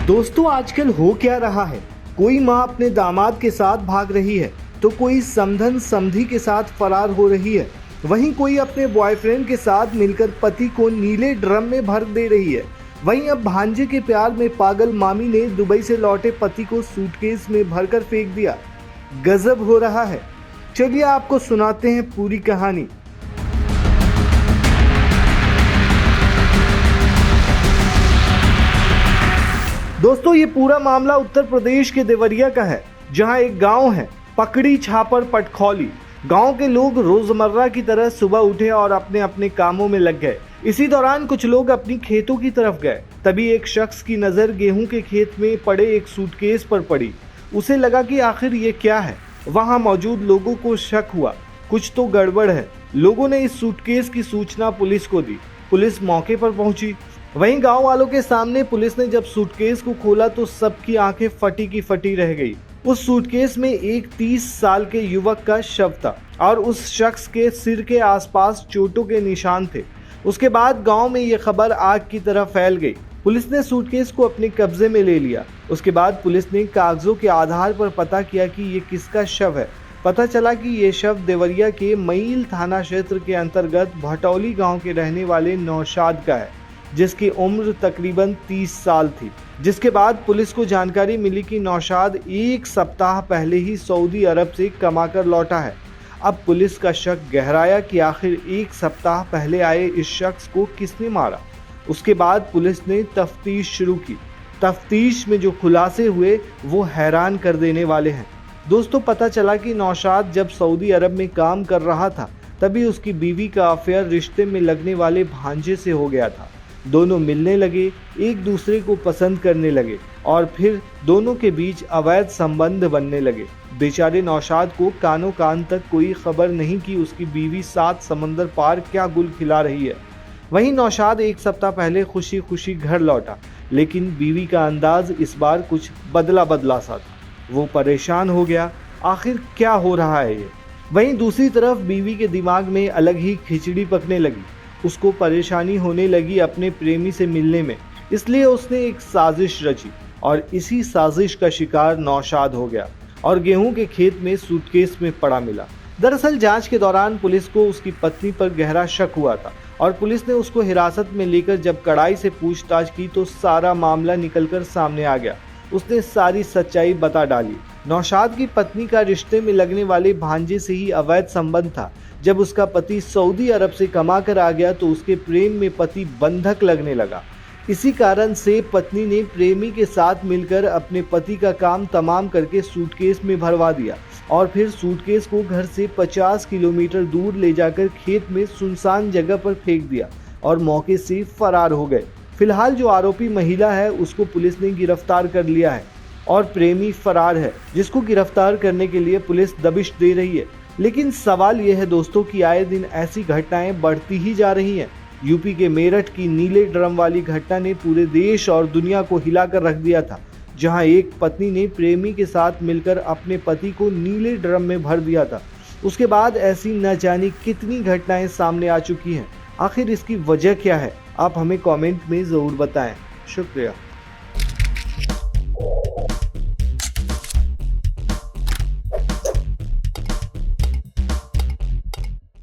दोस्तों आजकल हो क्या रहा है, कोई माँ अपने दामाद के साथ भाग रही है तो कोई समधन समधी के साथ फरार हो रही है। वहीं कोई अपने बॉयफ्रेंड के साथ मिलकर पति को नीले ड्रम में भर दे रही है। वहीं अब भांजे के प्यार में पागल मामी ने दुबई से लौटे पति को सूटकेस में भरकर फेंक दिया। गजब हो रहा है। चलिए आपको सुनाते हैं पूरी कहानी। दोस्तों ये पूरा मामला उत्तर प्रदेश के देवरिया का है, जहां एक गांव है पकड़ी छापर पटखौली। गांव के लोग रोजमर्रा की तरह सुबह उठे और अपने अपने कामों में लग गए। इसी दौरान कुछ लोग अपनी खेतों की तरफ गए। तभी एक शख्स की नजर गेहूं के खेत में पड़े एक सूटकेस पर पड़ी। उसे लगा कि आखिर ये क्या है। वहां मौजूद लोगों को शक हुआ, कुछ तो गड़बड़ है। लोगों ने इस सूटकेस की सूचना पुलिस को दी। पुलिस मौके पर पहुंची। वहीं गांव वालों के सामने पुलिस ने जब सूटकेस को खोला तो सबकी आंखें फटी की फटी रह गई। उस सूटकेस में एक 30 साल के युवक का शव था और उस शख्स के सिर के आसपास चोटों के निशान थे। उसके बाद गांव में ये खबर आग की तरह फैल गई। पुलिस ने सूटकेस को अपने कब्जे में ले लिया। उसके बाद पुलिस ने कागजों के आधार पर पता किया कि ये किसका शव है। पता चला कि ये शव देवरिया के मईल थाना क्षेत्र के अंतर्गत भटौली गाँव के रहने वाले नौशाद का है, जिसकी उम्र तकरीबन 30 साल थी। जिसके बाद पुलिस को जानकारी मिली कि नौशाद एक सप्ताह पहले ही सऊदी अरब से कमाकर लौटा है। अब पुलिस का शक गहराया कि आखिर एक सप्ताह पहले आए इस शख्स को किसने मारा। उसके बाद पुलिस ने तफ्तीश शुरू की। तफ्तीश में जो खुलासे हुए वो हैरान कर देने वाले हैं। दोस्तों पता चला कि नौशाद जब सऊदी अरब में काम कर रहा था तभी उसकी बीवी का अफेयर रिश्ते में लगने वाले भांजे से हो गया था। दोनों मिलने लगे, एक दूसरे को पसंद करने लगे और फिर दोनों के बीच अवैध संबंध बनने लगे। बेचारे नौशाद को कानों कान तक कोई खबर नहीं कि उसकी बीवी 7 समंदर पार क्या गुल खिला रही है। वहीं नौशाद एक सप्ताह पहले खुशी खुशी घर लौटा, लेकिन बीवी का अंदाज इस बार कुछ बदला सा था। वो परेशान हो गया, आखिर क्या हो रहा है ये। वहीं दूसरी तरफ बीवी के दिमाग में अलग ही खिचड़ी पकने लगी। उसको परेशानी होने लगी अपने प्रेमी से मिलने में, इसलिए उसने एक साजिश रची और इसी साजिश का शिकार नौशाद हो गया और गेहूं के खेत में सूटकेस में पड़ा मिला। दरअसल जांच के दौरान पुलिस को उसकी पत्नी पर गहरा शक हुआ था और पुलिस ने उसको हिरासत में लेकर जब कड़ाई से पूछताछ की तो सारा मामला निकलकर सामने आ गया। उसने सारी सच्चाई बता डाली। नौशाद की पत्नी का रिश्ते में लगने वाले भांजे से ही अवैध संबंध था। जब उसका पति सऊदी अरब से कमा कर आ गया तो उसके प्रेम में पति बंधक लगने लगा। इसी कारण से पत्नी ने प्रेमी के साथ मिलकर अपने पति का काम तमाम करके सूटकेस में भरवा दिया और फिर सूटकेस को घर से 50 किलोमीटर दूर ले जाकर खेत में सुनसान जगह पर फेंक दिया और मौके से फरार हो गए। फिलहाल जो आरोपी महिला है उसको पुलिस ने गिरफ्तार कर लिया है और प्रेमी फरार है, जिसको गिरफ्तार करने के लिए पुलिस दबिश दे रही है। लेकिन सवाल यह है दोस्तों कि आए दिन ऐसी घटनाएं बढ़ती ही जा रही हैं। यूपी के मेरठ की नीले ड्रम वाली घटना ने पूरे देश और दुनिया को हिलाकर रख दिया था, जहां एक पत्नी ने प्रेमी के साथ मिलकर अपने पति को नीले ड्रम में भर दिया था। उसके बाद ऐसी न जाने कितनी घटनाएं सामने आ चुकी हैं। आखिर इसकी वजह क्या है, आप हमें कमेंट में ज़रूर बताएं। शुक्रिया।